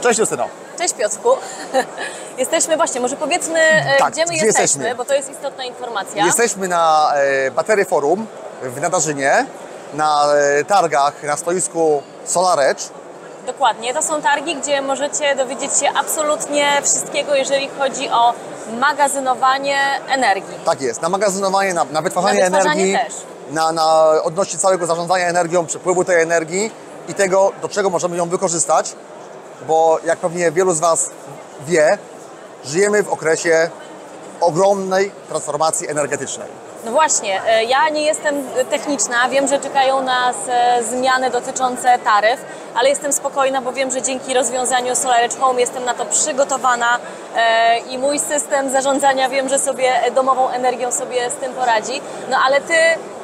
Cześć Justyno. Cześć Piotrku. Jesteśmy właśnie, może powiedzmy, Tak, gdzie my jesteśmy, bo to jest istotna informacja. Jesteśmy na Batery Forum w Nadarzynie, na targach na stoisku SolarEdge. Dokładnie, to są targi, gdzie możecie dowiedzieć się absolutnie wszystkiego, jeżeli chodzi o magazynowanie energii. Tak jest, na magazynowanie, na wytwarzanie energii, też. na odnośnie całego zarządzania energią, przepływu tej energii i tego, do czego możemy ją wykorzystać, bo jak pewnie wielu z Was wie, żyjemy w okresie ogromnej transformacji energetycznej. No właśnie, ja nie jestem techniczna, wiem, że czekają nas zmiany dotyczące taryf, ale jestem spokojna, bo wiem, że dzięki rozwiązaniu SolarEdge Home jestem na to przygotowana i mój system zarządzania, wiem, że sobie domową energią sobie z tym poradzi. No ale Ty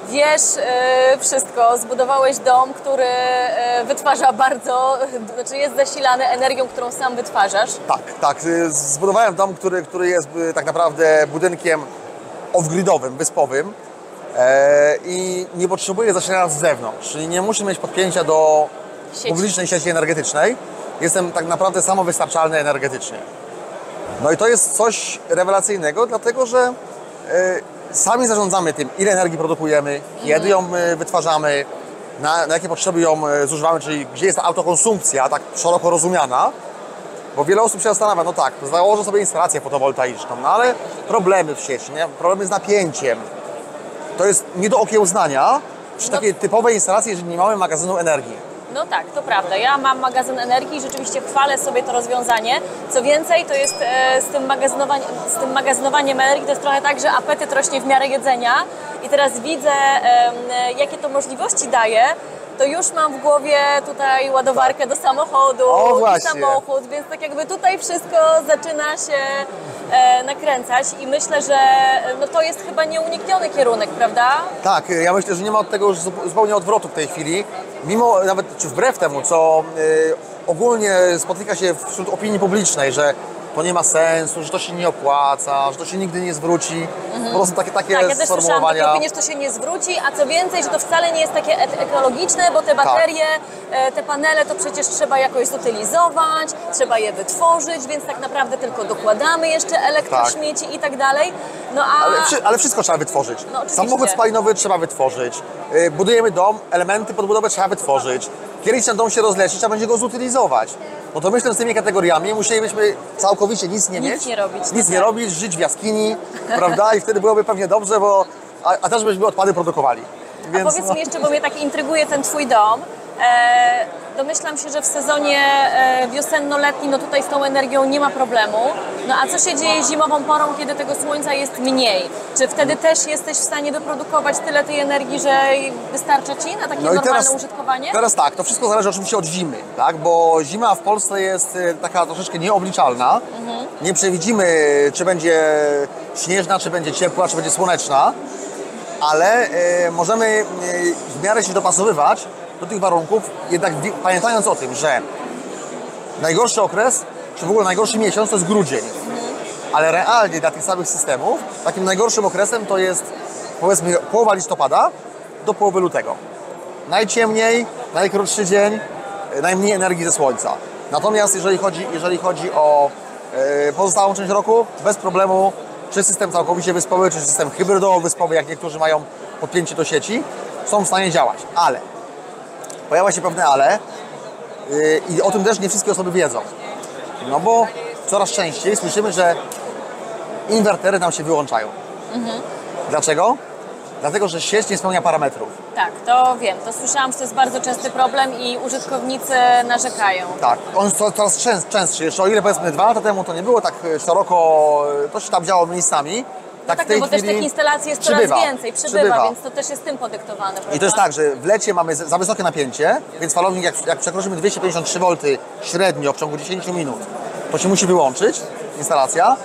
wiesz wszystko, zbudowałeś dom, który wytwarza znaczy jest zasilany energią, którą sam wytwarzasz. Tak, zbudowałem dom, który jest tak naprawdę budynkiem off-gridowym, wyspowym i nie potrzebuje zasilania z zewnątrz, czyli nie muszę mieć podpięcia do publicznej sieci energetycznej. Jestem tak naprawdę samowystarczalny energetycznie. No i to jest coś rewelacyjnego, dlatego że sami zarządzamy tym, ile energii produkujemy, kiedy ją wytwarzamy, na jakie potrzeby ją zużywamy, czyli gdzie jest ta autokonsumpcja, tak szeroko rozumiana. Bo wiele osób się zastanawia, no tak, założę sobie instalację fotowoltaiczną, no ale problemy w sieci, nie? Problemy z napięciem. To jest nie do okiełznania przy takiej typowej instalacji, jeżeli nie mamy magazynu energii. No tak, to prawda. Ja mam magazyn energii i rzeczywiście chwalę sobie to rozwiązanie. Co więcej, to jest z tym magazynowaniem energii, to jest trochę tak, że apetyt rośnie w miarę jedzenia i teraz widzę, jakie to możliwości daje. To już mam w głowie tutaj ładowarkę do samochodu, i samochód, więc tak jakby tutaj wszystko zaczyna się nakręcać i myślę, że no to jest chyba nieunikniony kierunek, prawda? Tak, ja myślę, że nie ma od tego już zupełnie odwrotu w tej chwili, mimo nawet czy wbrew temu, co ogólnie spotyka się wśród opinii publicznej, że to nie ma sensu, że to się nie opłaca, że to się nigdy nie zwróci. Po prostu takie tak, ja też słyszałam takie opinie, że to się nie zwróci, a co więcej, że to wcale nie jest takie ekologiczne, bo te baterie, te panele to przecież trzeba jakoś zutylizować, trzeba je wytworzyć, więc tak naprawdę tylko dokładamy jeszcze elektrośmieci i tak dalej. No ale wszystko trzeba wytworzyć. No, samochód spalinowy trzeba wytworzyć, budujemy dom, elementy podbudowy trzeba wytworzyć. Kiedyś ten dom się rozleci, trzeba będzie go zutylizować. No to myślę, z tymi kategoriami musielibyśmy całkowicie nic nie mieć, nic nie robić, żyć w jaskini, prawda? I wtedy byłoby pewnie dobrze, bo a też byśmy odpady produkowali. Więc, a powiedz mi jeszcze, bo mnie tak intryguje ten Twój dom. Domyślam się, że w sezonie wiosenno-letnim, no tutaj z tą energią nie ma problemu. No a co się dzieje zimową porą, kiedy tego słońca jest mniej? Czy wtedy też jesteś w stanie wyprodukować tyle tej energii, że wystarcza Ci na takie normalne użytkowanie? Teraz tak, to wszystko zależy oczywiście od zimy, tak? Bo zima w Polsce jest taka troszeczkę nieobliczalna. Nie przewidzimy, czy będzie śnieżna, czy będzie ciepła, czy będzie słoneczna, ale możemy w miarę się dopasowywać do tych warunków, jednak pamiętając o tym, że najgorszy okres, czy w ogóle najgorszy miesiąc to jest grudzień. Ale realnie dla tych samych systemów takim najgorszym okresem to jest, powiedzmy, połowa listopada do połowy lutego. Najciemniej, najkrótszy dzień, najmniej energii ze słońca. Natomiast jeżeli chodzi o pozostałą część roku, bez problemu, czy system całkowicie wyspowy, czy system hybrydowo-wyspowy, jak niektórzy mają podpięcie do sieci, są w stanie działać. Ale pojawia się pewne ale i o tym też nie wszystkie osoby wiedzą. No bo coraz częściej słyszymy, że inwertery nam się wyłączają. Dlaczego? Dlatego, że sieć nie spełnia parametrów. Tak, to wiem. To słyszałam, że to jest bardzo częsty problem i użytkownicy narzekają. Tak, on jest coraz częstszy. Jeszcze o ile powiedzmy 2 lata temu to nie było tak szeroko, to się tam działo miejscami. Tak, w tej chwili też tych instalacji jest coraz więcej, przybywa, więc to też jest tym podyktowane. Prawda? I to jest tak, że w lecie mamy za wysokie napięcie, więc falownik jak przekroczymy 253 V średnio w ciągu 10 minut, to się musi wyłączyć instalacja,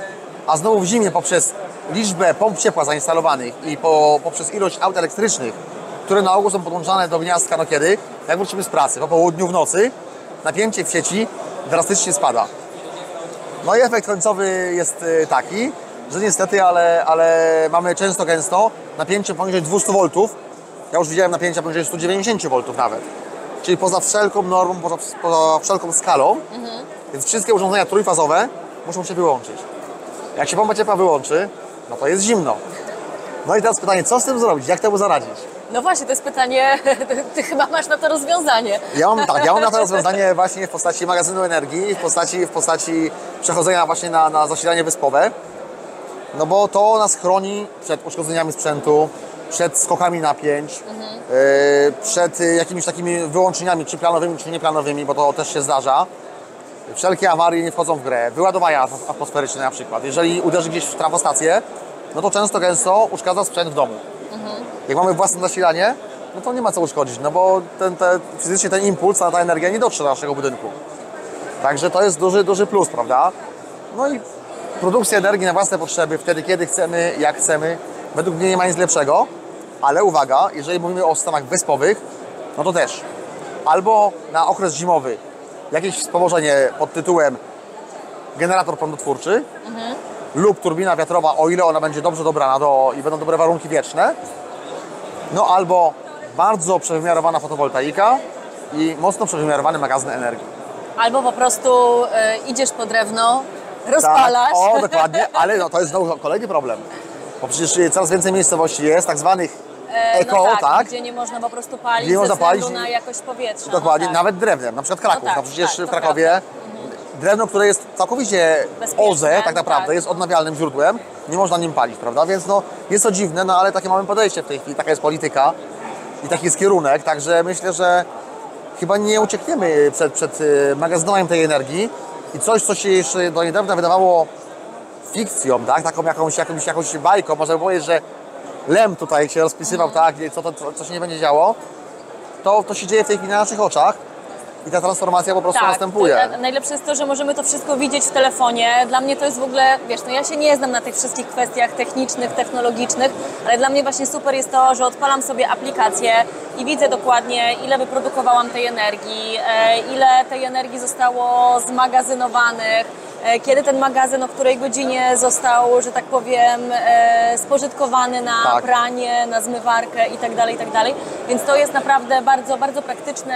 a znowu w zimie poprzez liczbę pomp ciepła zainstalowanych i poprzez ilość aut elektrycznych, które na ogół są podłączane do gniazdka, no kiedy, jak wrócimy z pracy, po południu w nocy, napięcie w sieci drastycznie spada. No i efekt końcowy jest taki, że niestety, ale mamy gęsto napięcie poniżej 200 V. Ja już widziałem napięcia poniżej 190 V nawet. Czyli poza wszelką normą, poza wszelką skalą. Więc wszystkie urządzenia trójfazowe muszą się wyłączyć. Jak się pompa ciepła wyłączy, no to jest zimno. No i teraz pytanie, co z tym zrobić? Jak temu zaradzić? No właśnie, to jest pytanie, ty chyba masz na to rozwiązanie. Ja mam na to rozwiązanie właśnie w postaci magazynu energii, w postaci przechodzenia właśnie na zasilanie wyspowe. No bo to nas chroni przed uszkodzeniami sprzętu, przed skokami napięć, przed jakimiś takimi wyłączeniami, czy planowymi, czy nieplanowymi, bo to też się zdarza. Wszelkie awarie nie wchodzą w grę. Wyładowania atmosferyczne na przykład. Jeżeli uderzy gdzieś w trafostację, no to gęsto uszkadza sprzęt w domu. Jak mamy własne zasilanie, no to nie ma co uszkodzić, no bo fizycznie ten impuls, ta energia nie dotrze do naszego budynku. Także to jest duży plus, prawda? No i produkcja energii na własne potrzeby, wtedy kiedy chcemy, jak chcemy, według mnie nie ma nic lepszego, ale uwaga, jeżeli mówimy o systemach wyspowych, no to też albo na okres zimowy jakieś wspomożenie pod tytułem generator prądotwórczy lub turbina wiatrowa, o ile ona będzie dobrze dobrana i będą dobre warunki wieczne, no albo bardzo przewymiarowana fotowoltaika i mocno przewymiarowany magazyn energii. Albo po prostu idziesz po drewno, rozpalasz. Tak, o, dokładnie, ale no, to jest znowu kolejny problem, bo przecież coraz więcej miejscowości jest tak zwanych eko, no tak? Gdzie nie można po prostu palić Gdzie nie można ze względu palić. na jakość powietrza. Dokładnie, no tak. nawet drewnem, na przykład Kraków. No tak, no przecież tak, w to Krakowie drewno, które jest całkowicie bezpieczne, OZE, tak naprawdę, tak. jest odnawialnym źródłem, nie można nim palić, prawda? Więc no, jest to dziwne, no ale takie mamy podejście w tej chwili, taka jest polityka i taki jest kierunek, także myślę, że chyba nie uciekniemy przed magazynowaniem tej energii i coś, co się jeszcze do niedawna wydawało fikcją, tak? Taką jakąś bajką, można by powiedzieć, że Lem tutaj się rozpisywał, tak? Co się nie będzie działo, to się dzieje w tej chwili na naszych oczach. I ta transformacja po prostu następuje. Najlepsze jest to, że możemy to wszystko widzieć w telefonie. Dla mnie to jest w ogóle, wiesz, no ja się nie znam na tych wszystkich kwestiach technicznych, technologicznych, ale dla mnie właśnie super jest to, że odpalam sobie aplikację i widzę dokładnie, ile wyprodukowałam tej energii, ile tej energii zostało zmagazynowanych, kiedy ten magazyn, o której godzinie został, że tak powiem, spożytkowany na pranie, na zmywarkę itd. Więc to jest naprawdę bardzo, bardzo praktyczne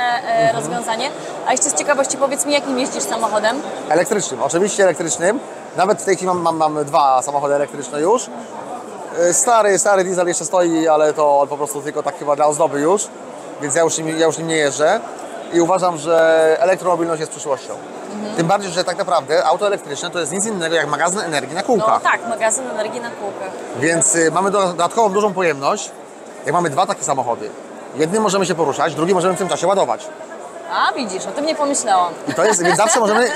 rozwiązanie. A jeszcze z ciekawości powiedz mi, jakim jeździsz samochodem? Elektrycznym, oczywiście elektrycznym. Nawet w tej chwili mam 2 samochody elektryczne już. Stary diesel jeszcze stoi, ale to po prostu tylko tak chyba dla ozdoby już. Więc ja już nim nie jeżdżę. I uważam, że elektromobilność jest przyszłością. Tym bardziej, że tak naprawdę auto elektryczne to jest nic innego jak magazyn energii na kółkach. No tak, magazyn energii na kółkach. Więc mamy dodatkową dużą pojemność. Jak mamy 2 takie samochody, jednym możemy się poruszać, drugi możemy w tym czasie ładować. A widzisz, o tym nie pomyślałam. I to jest, więc zawsze możemy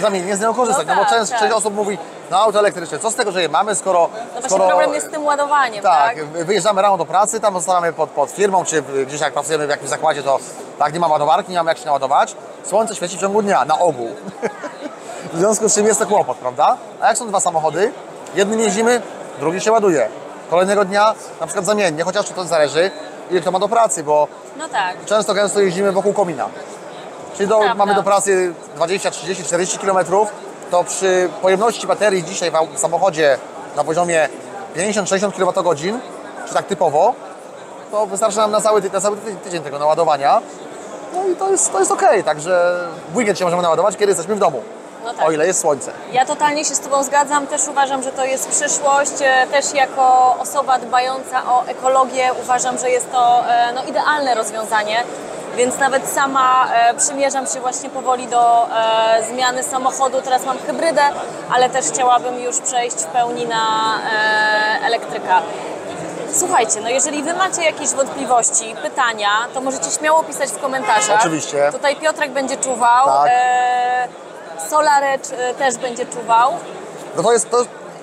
zamiennie z niego korzystać. No, No bo tak, część tak. osób mówi, no auto elektryczne, co z tego, że je mamy, skoro... No właśnie problem jest z tym ładowaniem, tak? tak? Wyjeżdżamy rano do pracy, tam zostawiamy pod firmą, czy gdzieś jak pracujemy w jakimś zakładzie, to tak, nie ma ładowarki, nie mamy jak się naładować. Słońce świeci w ciągu dnia, na ogół. W związku z czym jest to kłopot, prawda? A jak są 2 samochody, jednym jeździmy, drugi się ładuje. Kolejnego dnia na przykład zamiennie, chociaż to zależy, ile kto ma do pracy, bo No tak. gęsto jeździmy wokół komina. Czyli mamy do pracy 20, 30, 40 km, to przy pojemności baterii dzisiaj w samochodzie na poziomie 50-60 kWh, czy tak typowo, to wystarczy nam na cały tydzień tego naładowania. No i to jest okej, także w weekend się możemy naładować, kiedy jesteśmy w domu, No tak. o ile jest słońce. Ja totalnie się z Tobą zgadzam, też uważam, że to jest przyszłość, też jako osoba dbająca o ekologię uważam, że jest to no, idealne rozwiązanie, więc nawet sama przymierzam się właśnie powoli do zmiany samochodu, teraz mam hybrydę, ale też chciałabym już przejść w pełni na elektryka. Słuchajcie, no jeżeli Wy macie jakieś wątpliwości, pytania, to możecie śmiało pisać w komentarzach. Oczywiście. Tutaj Piotrek będzie czuwał. Tak. Solarecz też będzie czuwał. No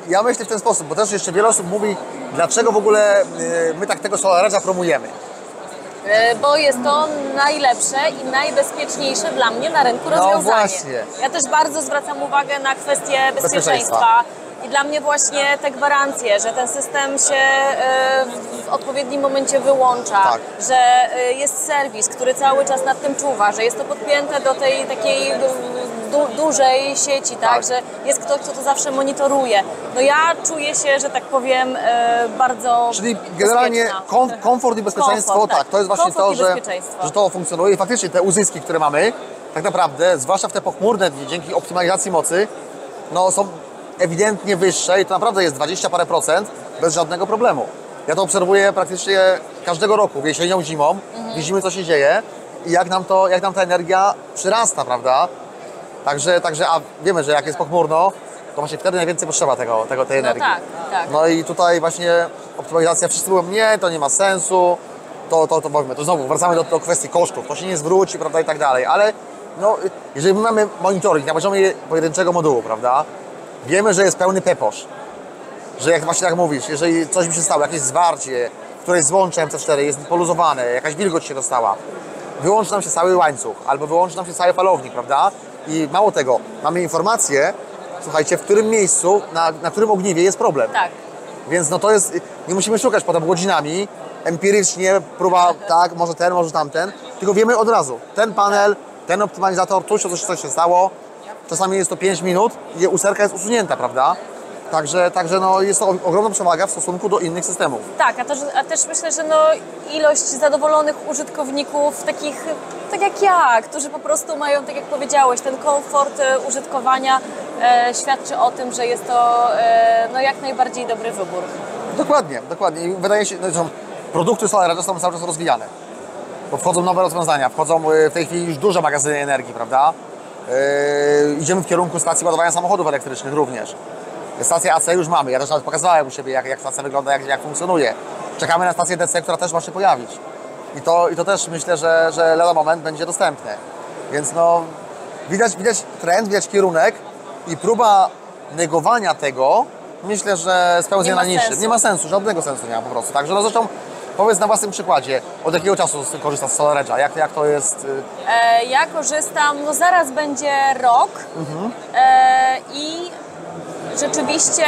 ja myślę w ten sposób, bo też jeszcze wiele osób mówi, dlaczego w ogóle my tak tego Solarecza promujemy. Bo jest to najlepsze i najbezpieczniejsze dla mnie na rynku rozwiązanie. właśnie. Ja też bardzo zwracam uwagę na kwestię bezpieczeństwa. I dla mnie właśnie te gwarancje, że ten system się w odpowiednim momencie wyłącza, Tak. że jest serwis, który cały czas nad tym czuwa, że jest to podpięte do tej takiej dużej sieci, tak, że jest ktoś, kto to zawsze monitoruje. No ja czuję się, że tak powiem, bardzo Czyli generalnie komfort i bezpieczeństwo, Komfort, tak, to jest właśnie komfort to, i że bezpieczeństwo. to funkcjonuje i faktycznie te uzyski, które mamy, tak naprawdę, zwłaszcza w te pochmurne dni, dzięki optymalizacji mocy, no są ewidentnie wyższe i to naprawdę jest 20 parę procent bez żadnego problemu. Ja to obserwuję praktycznie każdego roku, jesienią, zimą, widzimy co się dzieje i jak nam ta energia przyrasta, prawda? Także, a wiemy, że jak jest pochmurno, to właśnie wtedy najwięcej potrzeba tej energii. tak, tak. No i tutaj właśnie optymalizacja, wszyscy mówią, nie, to nie ma sensu, to mówimy, to znowu wracamy do kwestii kosztów, to się nie zwróci, prawda, i tak dalej, ale no, jeżeli my mamy monitoring na poziomie pojedynczego modułu, prawda, wiemy, że jest pełny peposz, że jak właśnie tak mówisz, jeżeli coś mi się stało, jakieś zwarcie, któreś złącze MC4 jest poluzowane, jakaś wilgoć się dostała, wyłączy nam się cały łańcuch, albo wyłączy nam się cały falownik, prawda, i mało tego, mamy informację, słuchajcie, w którym miejscu, na którym ogniwie jest problem. Tak. Więc no to jest, nie musimy szukać potem godzinami, empirycznie, próba tak, może ten, może tamten, tylko wiemy od razu, ten panel, ten optymalizator, tu się coś się stało, czasami jest to 5 minut i usterka jest usunięta, prawda? Także no, jest to ogromna przewaga w stosunku do innych systemów. Tak, a też myślę, że no, ilość zadowolonych użytkowników, takich tak jak ja, którzy po prostu mają, tak jak powiedziałeś, ten komfort użytkowania świadczy o tym, że jest to no, jak najbardziej dobry wybór. Dokładnie. I wydaje się, że produkty SolarEdge są cały czas rozwijane. Bo wchodzą nowe rozwiązania, wchodzą w tej chwili już duże magazyny energii, prawda? Idziemy w kierunku stacji ładowania samochodów elektrycznych również. Stację AC już mamy, ja też nawet pokazałem u siebie, jak stacja wygląda, jak funkcjonuje. Czekamy na stację DC, która też ma się pojawić. I to też myślę, że lada moment będzie dostępne. Więc no, widać trend, widać kierunek i próba negowania tego, myślę, że spełznie na niszy. Nie ma sensu, żadnego sensu nie ma po prostu. Także no zresztą powiedz na własnym przykładzie, od jakiego czasu korzystasz z SolarEdge'a? Jak to jest? Ja korzystam, no zaraz będzie rok i rzeczywiście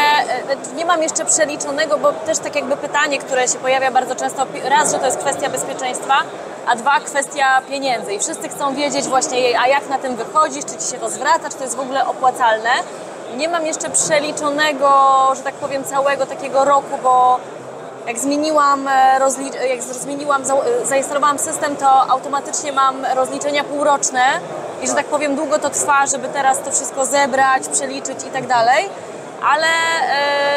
nie mam jeszcze przeliczonego, bo też tak jakby pytanie, które się pojawia bardzo często, raz, że to jest kwestia bezpieczeństwa, a dwa, kwestia pieniędzy i wszyscy chcą wiedzieć właśnie, a jak na tym wychodzisz, czy ci się to zwraca, czy to jest w ogóle opłacalne. Nie mam jeszcze przeliczonego, że tak powiem, całego takiego roku, bo jak zainstalowałam system, to automatycznie mam rozliczenia półroczne i że tak powiem długo to trwa, żeby teraz to wszystko zebrać, przeliczyć i tak dalej, ale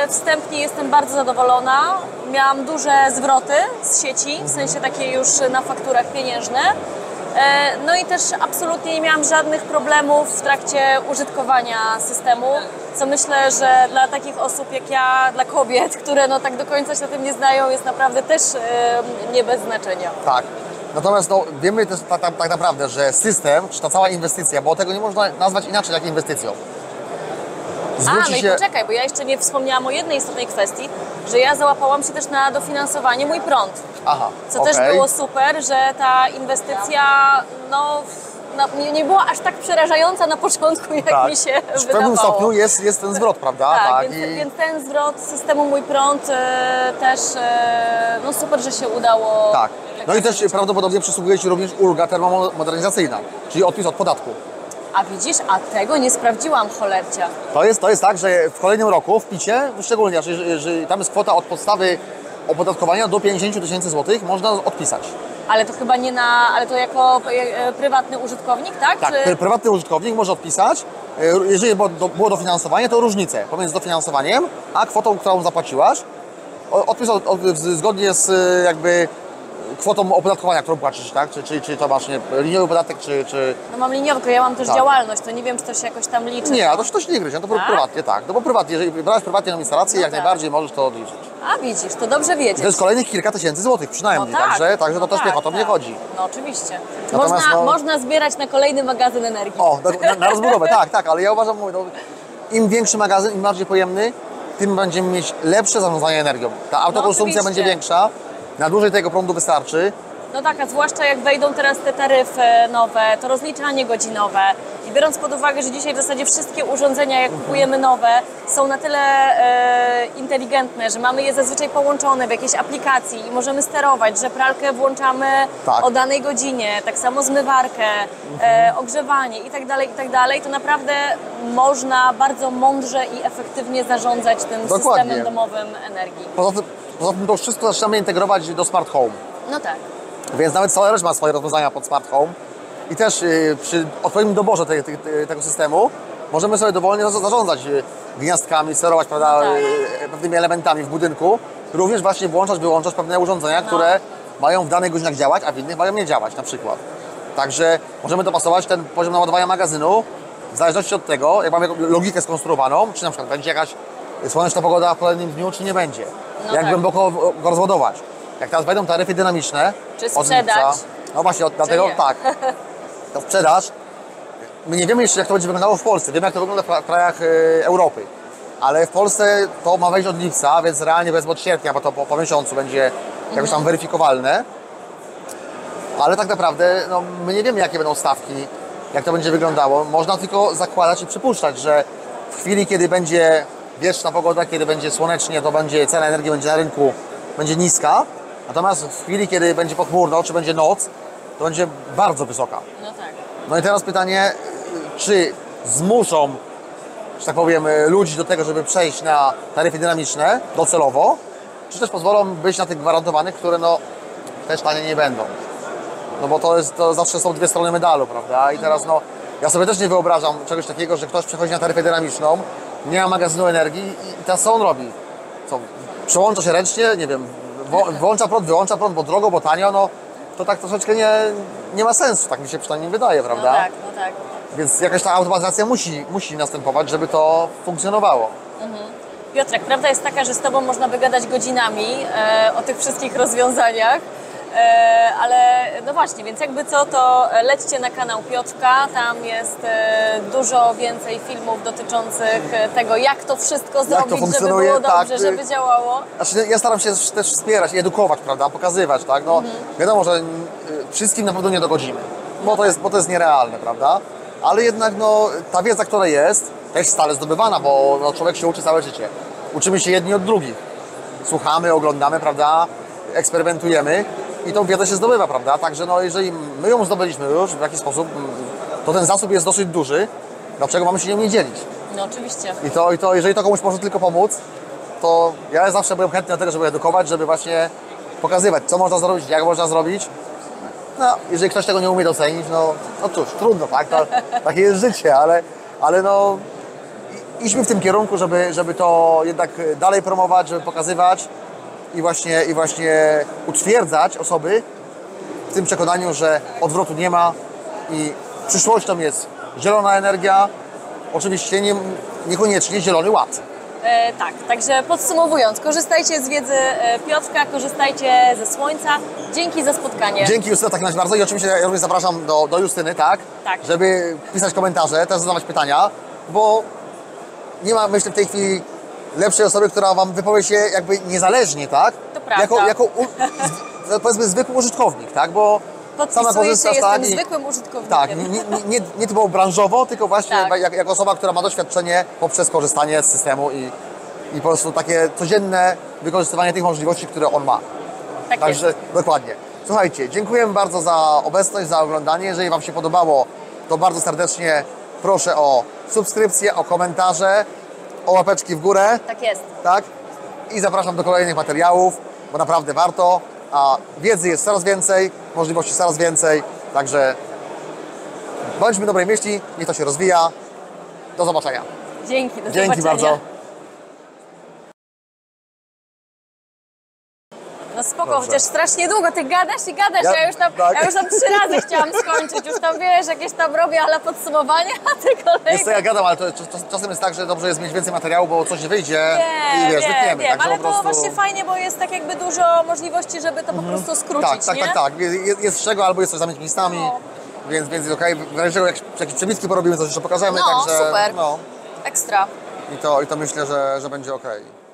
wstępnie jestem bardzo zadowolona. Miałam duże zwroty z sieci, w sensie takie już na fakturach pieniężne. No i też absolutnie nie miałam żadnych problemów w trakcie użytkowania systemu, co myślę, że dla takich osób jak ja, dla kobiet, które no tak do końca się o tym nie znają, jest naprawdę też nie bez znaczenia. Tak. Natomiast no, wiemy też tak naprawdę, że system, czy ta cała inwestycja, bo tego nie można nazwać inaczej jak inwestycją. No i poczekaj, bo ja jeszcze nie wspomniałam o jednej istotnej kwestii, że ja załapałam się też na dofinansowanie Mój Prąd. Aha, co też było super, że ta inwestycja nie była aż tak przerażająca na początku, jak mi się wydawało. W pewnym stopniu jest ten zwrot, prawda? Tak, więc ten zwrot systemu Mój Prąd też no super, że się udało. Tak. No i też prawdopodobnie przysługuje Ci również ulga termomodernizacyjna, czyli odpis od podatku. A widzisz, a tego nie sprawdziłam, cholercia. To jest tak, że w kolejnym roku w PiT-cie, szczególnie, że tam jest kwota od podstawy opodatkowania do 50 000 złotych, można odpisać. Ale to chyba nie ale to jako prywatny użytkownik, tak? Tak, prywatny użytkownik może odpisać. Jeżeli było dofinansowanie, to różnicę pomiędzy dofinansowaniem a kwotą, którą zapłaciłaś. Odpis zgodnie z jakby kwotą opodatkowania, którą płacisz, tak? Czy to masz liniowy podatek, czy... No mam liniowkę, ja mam też działalność, to nie wiem, czy to się jakoś tam liczy. Nie, to się nie gryzie, to prywatnie, tak. No bo prywatnie, jeżeli brałeś prywatnie na instalację, jak najbardziej możesz to odliczyć. A widzisz, to dobrze wiedzieć. To jest kolejnych kilka tysięcy złotych przynajmniej, także to też piechotą nie chodzi. No oczywiście. Natomiast, można zbierać na kolejny magazyn energii. O, na rozbudowę, tak, ale ja uważam, im większy magazyn, im bardziej pojemny, tym będziemy mieć lepsze zarządzanie energią. Ta autokonsumpcja będzie większa, na dłużej tego prądu wystarczy. No tak, a zwłaszcza jak wejdą teraz te taryfy nowe, to rozliczanie godzinowe i biorąc pod uwagę, że dzisiaj w zasadzie wszystkie urządzenia, jak kupujemy nowe, są na tyle inteligentne, że mamy je zazwyczaj połączone w jakiejś aplikacji i możemy sterować, że pralkę włączamy o danej godzinie, tak samo zmywarkę, ogrzewanie i tak dalej, to naprawdę można bardzo mądrze i efektywnie zarządzać tym systemem domowym energii. Poza tym to wszystko zaczynamy integrować do smart home. No tak. Więc nawet SolarEdge ma swoje rozwiązania pod smart home. I też przy odpowiednim doborze tego systemu możemy sobie dowolnie zarządzać gniazdkami, sterować, prawda, pewnymi elementami w budynku. Również właśnie włączać, wyłączać pewne urządzenia, które mają w danych godzinach działać, a w innych mają nie działać na przykład. Także możemy dopasować ten poziom naładowania magazynu w zależności od tego, jak mamy logikę skonstruowaną, czy na przykład będzie jakaś słoneczna pogoda w kolejnym dniu, czy nie będzie. Jak głęboko go rozładować. Jak teraz wejdą taryfy dynamiczne, czy sprzedać? No właśnie, dlatego tak. Ta sprzedaż, my nie wiemy jeszcze, jak to będzie wyglądało w Polsce. Wiemy, jak to wygląda w krajach Europy. Ale w Polsce to ma wejść od lipca, więc realnie wezmę od sierpnia, bo to po miesiącu będzie jakoś tam weryfikowalne. Ale tak naprawdę no, my nie wiemy, jakie będą stawki, jak to będzie wyglądało. Można tylko zakładać i przypuszczać, że w chwili, kiedy będzie wietrzna pogoda, kiedy będzie słonecznie, to będzie cena energii będzie na rynku będzie niska. Natomiast w chwili, kiedy będzie pochmurno, czy będzie noc, to będzie bardzo wysoka. No tak. No i teraz pytanie, czy zmuszą, że tak powiem, ludzi do tego, żeby przejść na taryfy dynamiczne docelowo, czy też pozwolą być na tych gwarantowanych, które no też tanie nie będą. No bo to zawsze są dwie strony medalu, prawda? I teraz no, ja sobie też nie wyobrażam czegoś takiego, że ktoś przechodzi na taryfę dynamiczną, nie ma magazynu energii i teraz co on robi? Co, przełącza się ręcznie, nie wiem, włącza prąd, wyłącza prąd, bo drogo, bo tanio, no to tak troszeczkę nie ma sensu, tak mi się przynajmniej wydaje, prawda? No tak, no tak. Więc jakaś ta automatyzacja musi następować, żeby to funkcjonowało. Piotrek, prawda jest taka, że z Tobą można wygadać godzinami o tych wszystkich rozwiązaniach, ale no właśnie, więc jakby co, to lećcie na kanał Piotrka, tam jest dużo więcej filmów dotyczących tego, jak to wszystko zrobić, żeby było dobrze, tak, żeby działało. Znaczy, ja staram się też wspierać i edukować, prawda, pokazywać, tak, no wiadomo, że wszystkim na pewno nie dogodzimy, bo to jest nierealne, prawda, ale jednak no, ta wiedza, która jest, też stale zdobywana, bo no, człowiek się uczy całe życie. Uczymy się jedni od drugich. Słuchamy, oglądamy, prawda, eksperymentujemy i tą wiedzę się zdobywa, prawda? Także no, jeżeli my ją zdobyliśmy już w jakiś sposób, to ten zasób jest dosyć duży. Dlaczego mamy się nią nie dzielić? No oczywiście. I to jeżeli to komuś może tylko pomóc, to ja zawsze byłem chętny do tego, żeby edukować, żeby właśnie pokazywać, co można zrobić, jak można zrobić. No, jeżeli ktoś tego nie umie docenić, no cóż, trudno, tak? Takie jest życie, ale no idźmy w tym kierunku, żeby to jednak dalej promować, żeby pokazywać i właśnie utwierdzać osoby w tym przekonaniu, że odwrotu nie ma i przyszłością jest zielona energia, oczywiście niekoniecznie zielony ład. Tak, także podsumowując, korzystajcie z wiedzy Piotrka, korzystajcie ze słońca. Dzięki za spotkanie. Dzięki Justyna, tak bardzo i oczywiście ja również zapraszam do Justyny, tak? Tak. Żeby pisać komentarze, też zadawać pytania, bo nie ma, myślę, w tej chwili lepszej osoby, która Wam wypowie się jakby niezależnie, tak? To prawda. Powiedzmy zwykły użytkownik, tak? Bo sama Podpisuję się, korzystasz, jestem zwykłym użytkownikiem. Tak, nie typowo branżowo, tylko właśnie Tak. jako osoba, która ma doświadczenie poprzez korzystanie z systemu i po prostu takie codzienne wykorzystywanie tych możliwości, które on ma. Tak Także jest. dokładnie. Słuchajcie, dziękuję bardzo za obecność, za oglądanie. Jeżeli Wam się podobało, to bardzo serdecznie proszę o subskrypcję, o komentarze, o łapeczki w górę. Tak jest. Tak? I zapraszam do kolejnych materiałów, bo naprawdę warto. A wiedzy jest coraz więcej, możliwości coraz więcej. Także bądźmy dobrej myśli, niech to się rozwija. Do zobaczenia. Dzięki, do Dzięki zobaczenia. bardzo. No spoko, Dobrze. chociaż strasznie długo ty gadasz i gadasz, Ja- ja już tam tak. 3 razy chciałam skończyć, już tam wiesz, jakieś tam robię, ale podsumowanie, a ty Jest to kolejne. ja gadam, ale to czasem jest tak, że dobrze jest mieć więcej materiału, bo coś nie wyjdzie i wiesz, wytniemy. Wiem, Także ale po to prostu... właśnie fajnie, bo jest tak jakby dużo możliwości, żeby to po prostu skrócić, nie? Tak. Jest z czego, albo jest coś zamieć miejscami, No. więc jest okej. W razie czego jakieś przebitki porobimy, coś jeszcze pokażemy, No, także super. no. Ekstra. I to myślę, że będzie okej.